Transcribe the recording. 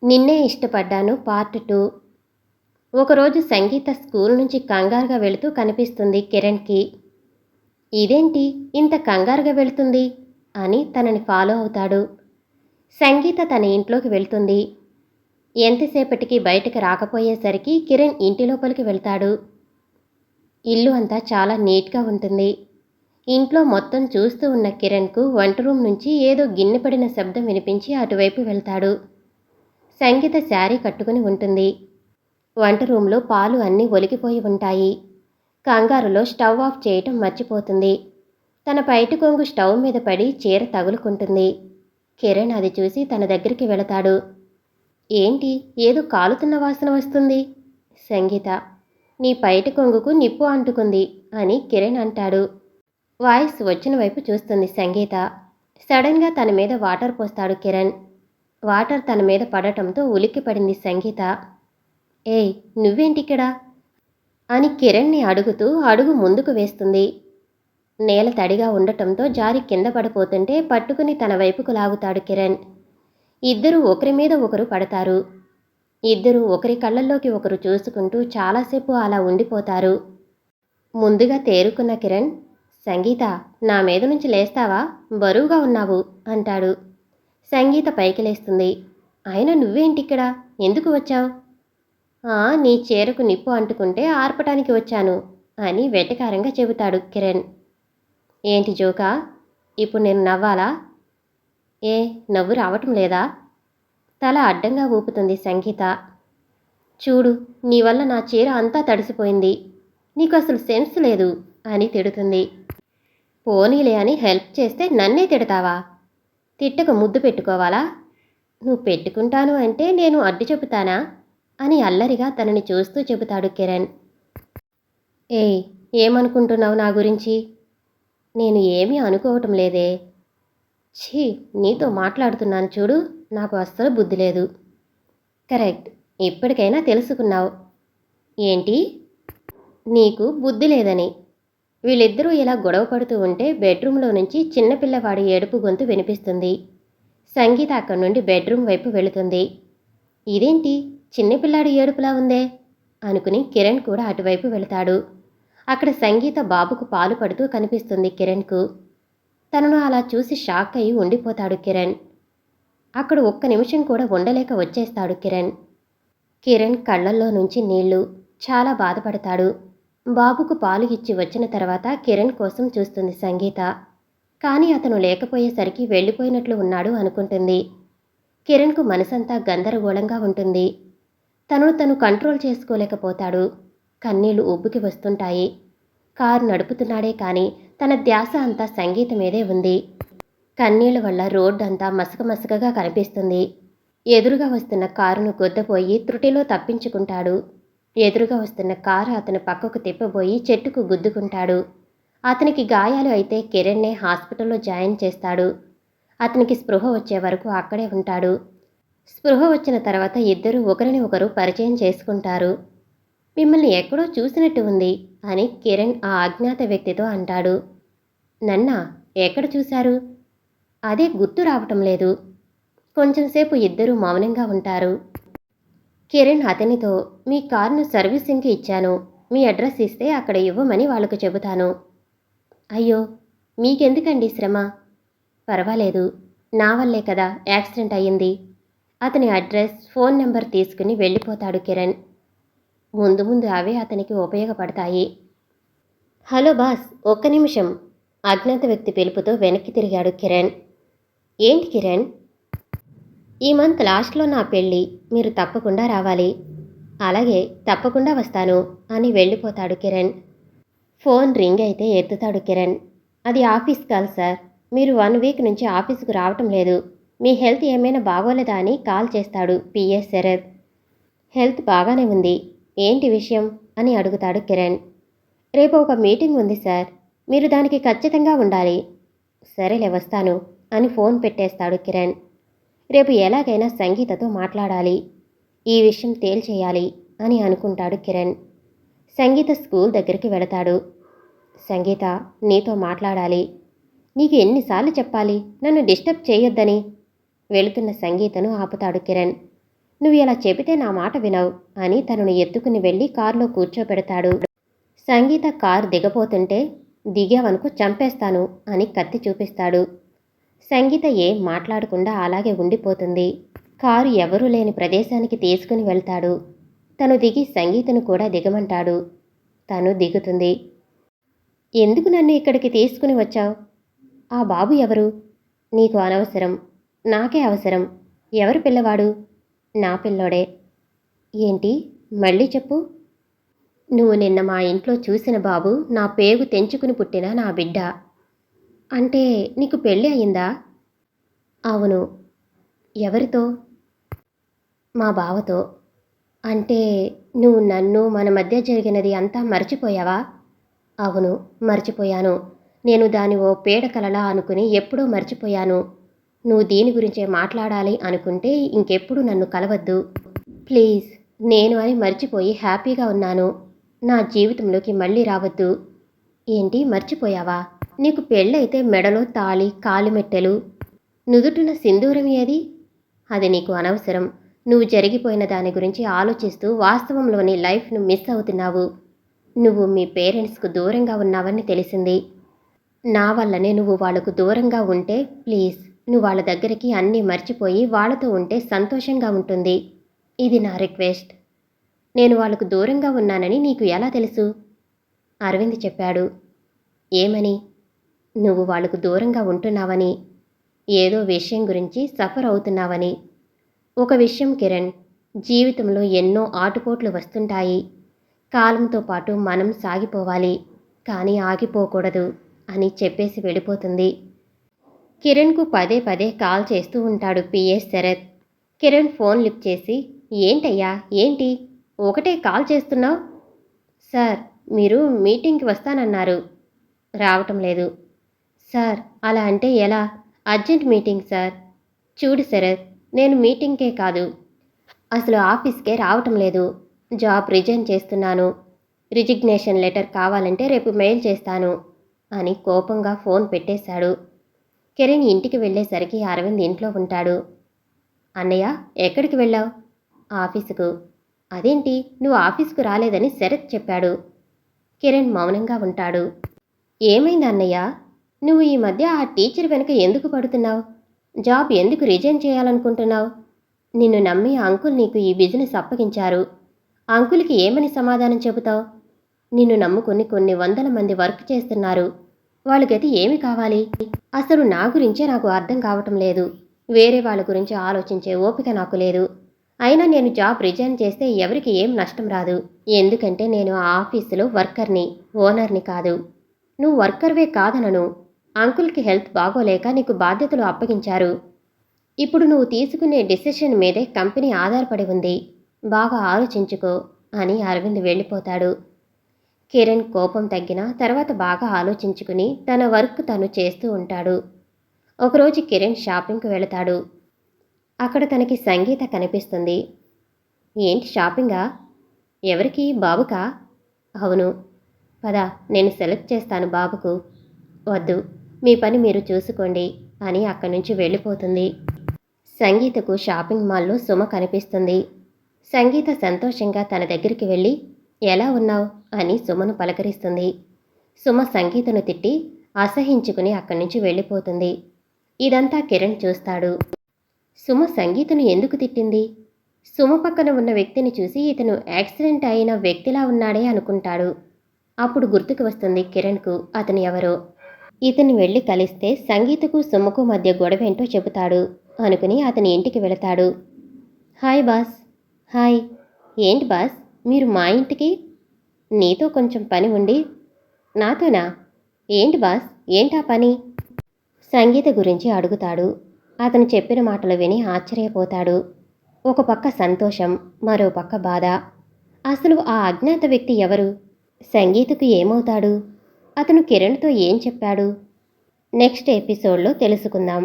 నిన్నే ఇష్టపడ్డాను పార్ట్ 2. ఒకరోజు సంగీత స్కూల్ నుంచి కంగారుగా వెళుతూ కనిపిస్తుంది కిరణ్కి. ఇదేంటి ఇంత కంగారుగా వెళుతుంది అని తనని ఫాలో అవుతాడు. సంగీత తన ఇంట్లోకి వెళ్తుంది. ఎంతసేపటికి బయటకు రాకపోయేసరికి కిరణ్ ఇంటి లోపలికి వెళ్తాడు. ఇల్లు అంతా చాలా నీట్గా ఉంటుంది. ఇంట్లో మొత్తం చూస్తూ ఉన్న కిరణ్కు వంట రూమ్ నుంచి ఏదో గిన్నె పడిన శబ్దం వినిపించి అటువైపు వెళ్తాడు. సంగీత శారీ కట్టుకుని ఉంటుంది. వంట రూంలో పాలు అన్నీ ఒలికిపోయి ఉంటాయి. కంగారులో స్టవ్ ఆఫ్ చేయటం మర్చిపోతుంది. తన పైటి కొంగు స్టవ్ మీద పడి చీర తగులుకుంటుంది. కిరణ్ అది చూసి తన దగ్గరికి వెళతాడు. ఏంటి ఏదో కాలుతున్న వాసన వస్తుంది. సంగీత, నీ పైటి కొంగుకు నిప్పు అంటుకుంది అని కిరణ్ అంటాడు. వాయిస్ వచ్చిన వైపు చూస్తుంది సంగీత. సడన్గా తన మీద వాటర్ పోస్తాడు కిరణ్. వాటర్ తన మీద పడటంతో ఉలిక్కిపడింది సంగీత. ఏయ్, నువ్వేంటిక్కడ అని కిరణ్ని అడుగుతూ అడుగు ముందుకు వేస్తుంది. నేల తడిగా ఉండటంతో జారి కింద పడిపోతుంటే పట్టుకుని తన వైపుకు లాగుతాడు కిరణ్. ఇద్దరూ ఒకరి మీద ఒకరు పడతారు. ఇద్దరూ ఒకరి కళ్ళల్లోకి ఒకరు చూసుకుంటూ చాలాసేపు అలా ఉండిపోతారు. ముందుగా తేరుకున్న కిరణ్, సంగీత, నా మీద నుంచి లేస్తావా, బరువుగా ఉన్నావు అంటాడు. సంగీత పైకి లేస్తుంది. అయినా నువ్వేంటిక్కడ, ఎందుకు వచ్చావు? నీ చీరకు నిప్పు అంటుకుంటే ఆర్పటానికి వచ్చాను అని వెటకారంగా చెబుతాడు కిరణ్. ఏంటి జోకా? ఇప్పుడు నేను నవ్వాలా? ఏ, నవ్వు రావటం లేదా? తల అడ్డంగా ఊపుతుంది సంగీత. చూడు, నీ వల్ల నా చీర అంతా తడిసిపోయింది. నీకు అసలు సెన్స్ లేదు అని తిడుతుంది. పోనీలే అని హెల్ప్ చేస్తే నన్నే తిడతావా? తిట్టక ముద్దు పెట్టుకోవాలా? నువ్వు పెట్టుకుంటాను అంటే నేను అడ్డు చెబుతానా అని అల్లరిగా తనని చూస్తూ చెబుతాడు కిరణ్. ఏయ్, ఏమనుకుంటున్నావు నా గురించి? నేను ఏమీ అనుకోవటం లేదే. ఛీ, నీతో మాట్లాడుతున్నాను చూడు, నాకు అస్సలు బుద్ధి లేదు. కరెక్ట్, ఇప్పటికైనా తెలుసుకున్నావు. ఏంటి? నీకు బుద్ధి లేదని. వీళ్ళిద్దరూ ఇలా గొడవ పడుతూ ఉంటే బెడ్రూమ్లో నుంచి చిన్నపిల్లవాడి ఏడుపు గొంతు వినిపిస్తుంది. సంగీత అక్కడి నుండి బెడ్రూమ్ వైపు వెళుతుంది. ఇదేంటి చిన్నపిల్లాడి ఏడుపులా ఉందే అనుకుని కిరణ్ కూడా అటువైపు వెళతాడు. అక్కడ సంగీత బాబుకు పాలు పడుతూ కనిపిస్తుంది కిరణ్కు. తనను అలా చూసి షాక్ అయి ఉండిపోతాడు కిరణ్. అక్కడ ఒక్క నిమిషం కూడా ఉండలేక వచ్చేస్తాడు కిరణ్. కిరణ్ కళ్ళల్లో నుంచి నీళ్లు. చాలా బాధపడతాడు. బాబుకు పాలు ఇచ్చి వచ్చిన తర్వాత కిరణ్ కోసం చూస్తుంది సంగీత. కానీ అతను లేకపోయేసరికి వెళ్ళిపోయినట్లు ఉన్నాడు అనుకుంటుంది. కిరణ్కు మనసంతా గందరగోళంగా ఉంటుంది. తను కంట్రోల్ చేసుకోలేకపోతాడు. కన్నీళ్లు ఉబ్బుకి వస్తుంటాయి. కారు నడుపుతున్నాడే కానీ తన ధ్యాస అంతా సంగీత మీదే ఉంది. కన్నీళ్ల వల్ల రోడ్డు అంతా మసకమసకగా కనిపిస్తుంది. ఎదురుగా వస్తున్న కారును గుద్దపోయి త్రుటిలో తప్పించుకుంటాడు. ఎదురుగా వస్తున్న కారు అతని పక్కకు తిప్పబోయి చెట్టుకు గుద్దుకుంటాడు. అతనికి గాయాలు అయితే కిరణ్నే హాస్పిటల్లో జాయిన్ చేస్తాడు. అతనికి స్పృహ వచ్చే వరకు అక్కడే ఉంటాడు. స్పృహ వచ్చిన తర్వాత ఇద్దరూ ఒకరిని ఒకరు పరిచయం చేసుకుంటారు. మిమ్మల్ని ఎక్కడో చూసినట్టు ఉంది అని కిరణ్ ఆ అజ్ఞాత వ్యక్తితో అంటాడు. నన్నా, ఎక్కడ చూశారు? అదే గుర్తు రావటం లేదు. కొంచెంసేపు ఇద్దరూ మౌనంగా ఉంటారు. కిరణ్ అతనితో, మీ కారును సర్వీసింగ్కి ఇచ్చాను. మీ అడ్రస్ ఇస్తే అక్కడ ఇవ్వమని వాళ్ళకు చెబుతాను. అయ్యో, మీకెందుకండి శ్రమ? పర్వాలేదు, నా వల్లే కదా యాక్సిడెంట్ అయ్యింది. అతని అడ్రస్, ఫోన్ నెంబర్ తీసుకుని వెళ్ళిపోతాడు కిరణ్. ముందు ముందు అవే అతనికి ఉపయోగపడతాయి. హలో బాస్, ఒక్క నిమిషం. అజ్ఞాత వ్యక్తి పిలుపుతో వెనక్కి తిరిగాడు కిరణ్. ఏంటి కిరణ్? ఈ మంత్ లాస్ట్లో నా పెళ్ళి, మీరు తప్పకుండా రావాలి. అలాగే, తప్పకుండా వస్తాను అని వెళ్ళిపోతాడు కిరణ్. ఫోన్ రింగ్ అయితే ఎత్తుతాడు కిరణ్. అది ఆఫీస్ కాల్ సార్. మీరు 1 వీక్ నుంచి ఆఫీసుకు రావటం లేదు. మీ హెల్త్ ఏమైనా బాగోలేదా అని కాల్ చేస్తాడు పిఏ శరత్. హెల్త్ బాగానే ఉంది. ఏంటి విషయం అని అడుగుతాడు కిరణ్. రేపు ఒక మీటింగ్ ఉంది సార్, మీరు దానికి ఖచ్చితంగా ఉండాలి. సరేలే, వస్తాను అని ఫోన్ పెట్టేస్తాడు కిరణ్. రేపు ఎలాగైనా సంగీతతో మాట్లాడాలి. ఈ విషయం తేల్చేయాలి అని అనుకుంటాడు కిరణ్. సంగీత స్కూల్ దగ్గరికి వెళతాడు. సంగీత, నీతో మాట్లాడాలి. నీకు ఎన్నిసార్లు చెప్పాలి నన్ను డిస్టర్బ్ చేయొద్దని? వెళుతున్న సంగీతను ఆపుతాడు కిరణ్. నువ్వు ఇలా చెబితే నా మాట వినవు అని తనను ఎత్తుకుని వెళ్ళి కారులో కూర్చోబెడతాడు. సంగీత కారు దిగబోతుంటే దిగావనుకో చంపేస్తాను అని కత్తి చూపిస్తాడు. సంగీత ఏం మాట్లాడకుండా అలాగే ఉండిపోతుంది. కారు ఎవరూ లేని ప్రదేశానికి తీసుకుని వెళ్తాడు. తను దిగి సంగీతను కూడా దిగమంటాడు. తను దిగుతుంది. ఎందుకు నన్ను ఇక్కడికి తీసుకుని వచ్చావు? ఆ బాబు ఎవరు? నీకు అనవసరం. నాకే అవసరం. ఎవరు పిల్లవాడు? నా పిల్లోడే. ఏంటి? మళ్ళీ చెప్పు. నువ్వు నిన్న మా ఇంట్లో చూసిన బాబు నా పేగు తెంచుకుని పుట్టిన నా బిడ్డ. అంటే నీకు పెళ్ళి అయిందా? అవును. ఎవరితో? మా బావతో. అంటే నువ్వు నన్ను మన మధ్య జరిగినది అంతా మర్చిపోయావా? అవును, మర్చిపోయాను. నేను దాని ఓ పీడకలలా అనుకుని ఎప్పుడూ మర్చిపోయాను. నువ్వు దీని గురించే మాట్లాడాలి అనుకుంటే ఇంకెప్పుడు నన్ను కలవద్దు ప్లీజ్. నేను అని మర్చిపోయి హ్యాపీగా ఉన్నాను. నా జీవితంలోకి మళ్ళీ రావద్దు. ఏంటి మర్చిపోయావా? నీకు పెళ్ళైతే మెడలో తాళి, కాలిమెట్టెలు, నుదుటిన సింధూరం ఏది? అది నీకు అనవసరం. నువ్వు జరిగిపోయిన దాని గురించి ఆలోచిస్తూ వాస్తవంలోని లైఫ్ను మిస్ అవుతున్నావు. నువ్వు మీ పేరెంట్స్కు దూరంగా ఉన్నావని తెలిసింది. నా వల్లనే నువ్వు వాళ్లకు దూరంగా ఉంటే ప్లీజ్ నువ్వు వాళ్ళ దగ్గరికి అన్నీ మర్చిపోయి వాళ్ళతో ఉంటే సంతోషంగా ఉంటుంది. ఇది నా రిక్వెస్ట్. నేను వాళ్ళకు దూరంగా ఉన్నానని నీకు ఎలా తెలుసు? అరవింద్ చెప్పాడు. ఏమని? నువ్వు వాళ్లకు దూరంగా ఉంటున్నావని, ఏదో విషయం గురించి సఫర్ అవుతున్నావని. ఒక విషయం కిరణ్, జీవితంలో ఎన్నో ఆటుపోట్లు వస్తుంటాయి. కాలంతో పాటు మనం సాగిపోవాలి, కానీ ఆగిపోకూడదు అని చెప్పేసి వెళ్ళిపోతుంది. కిరణ్కు పదే పదే కాల్ చేస్తూ ఉంటాడు PA Sharat. Kiran phone lift చేసి, ఏంటయ్యా ఏంటి ఒకటే కాల్ చేస్తున్నావు? సార్, మీరు మీటింగ్కి వస్తానన్నారు. రావటం లేదు. సార్, అలా అంటే ఎలా? Urgent meeting sir. చూడు శరత్, నేను మీటింగ్కే కాదు అసలు ఆఫీస్కే రావటం లేదు. జాబ్ రిజైన్ చేస్తున్నాను. రిజిగ్నేషన్ లెటర్ కావాలంటే రేపు మెయిల్ చేస్తాను అని కోపంగా ఫోన్ పెట్టేశాడు. కిరణ్ ఇంటికి వెళ్ళేసరికి అరవింద్ ఇంట్లో ఉంటాడు. అన్నయ్య, ఎక్కడికి వెళ్ళావు? ఆఫీసుకు. అదేంటి నువ్వు ఆఫీసుకు రాలేదని శరత్ చెప్పాడు. కిరణ్ మౌనంగా ఉంటాడు. ఏమైంది అన్నయ్య? నువ్వు ఈ మధ్య ఆ టీచర్ వెనుక ఎందుకు పడుతున్నావు? జాబ్ ఎందుకు రిజైన్ చేయాలనుకుంటున్నావు? నిన్ను నమ్మి అంకుల్ నీకు ఈ బిజినెస్ అప్పగించారు. అంకుల్కి ఏమని సమాధానం చెబుతావు? నిన్ను నమ్ముకుని కొన్ని వందల మంది వర్క్ చేస్తున్నారు. వాళ్ళ గతి ఏమి కావాలి? అసలు నా గురించే నాకు అర్థం కావటం లేదు. వేరే వాళ్ళ గురించి ఆలోచించే ఓపిక నాకు లేదు. అయినా నేను జాబ్ రిజైన్ చేస్తే ఎవరికి ఏం నష్టం రాదు. ఎందుకంటే నేను ఆ ఆఫీసులో వర్కర్ని, ఓనర్ని కాదు. నువ్వు వర్కర్వే కాదనను. అంకుల్కి హెల్త్ బాగోలేక నీకు బాధ్యతలు అప్పగించారు. ఇప్పుడు నువ్వు తీసుకునే డెసిషన్ మీదే కంపెనీ ఆధారపడి ఉంది. బాగా ఆలోచించుకో అని అరవింద్ వెళ్ళిపోతాడు. కిరణ్ కోపం తగ్గిన తర్వాత బాగా ఆలోచించుకుని తన వర్క్ తను చేస్తూ ఉంటాడు. ఒకరోజు కిరణ్ షాపింగ్కి వెళతాడు. అక్కడ తనకి సంగీత కనిపిస్తుంది. ఏంటి షాపింగా? ఎవరికి? బాబుకా? అవును. పద, నేను సెలెక్ట్ చేస్తాను బాబుకు. వద్దు, మీ పని మీరు చూసుకోండి అని అక్కడి నుంచి వెళ్ళిపోతుంది. సంగీతకు షాపింగ్ మాల్లో సుమ కనిపిస్తుంది. సంగీత సంతోషంగా తన దగ్గరికి వెళ్ళి, ఎలా ఉన్నావు అని సుమను పలకరిస్తుంది. సుమ సంగీతను తిట్టి అసహించుకుని అక్కడి నుంచి వెళ్ళిపోతుంది. ఇదంతా కిరణ్ చూస్తాడు. సుమ సంగీతను ఎందుకు తిట్టింది? సుమ పక్కన ఉన్న వ్యక్తిని చూసి ఇతను యాక్సిడెంట్ అయిన వ్యక్తిలా ఉన్నాడే అనుకుంటాడు. అప్పుడు గుర్తుకు వస్తుంది కిరణ్కు అతను ఎవరో. ఇతను వెళ్ళి కలిస్తే సంగీతకు సుమకు మధ్య గొడవేంటో చెబుతాడు అనుకుని అతని ఇంటికి వెళతాడు. Hi boss. హాయ్. ఏంటి బాస్ మీరు మా ఇంటికి? నీతో కొంచెం పని ఉండి. నాతోనా? ఏంటి బాస్, ఏంటా పని? సంగీత గురించి అడుగుతాడు. అతను చెప్పిన మాటలు విని ఆశ్చర్యపోతాడు. ఒక పక్క సంతోషం, మరో పక్క బాధ. అసలు ఆ అజ్ఞాత వ్యక్తి ఎవరు? సంగీతకు ఏమవుతాడు? అతను కిరణ్తో ఏం చెప్పాడు? నెక్స్ట్ ఎపిసోడ్లో తెలుసుకుందాం.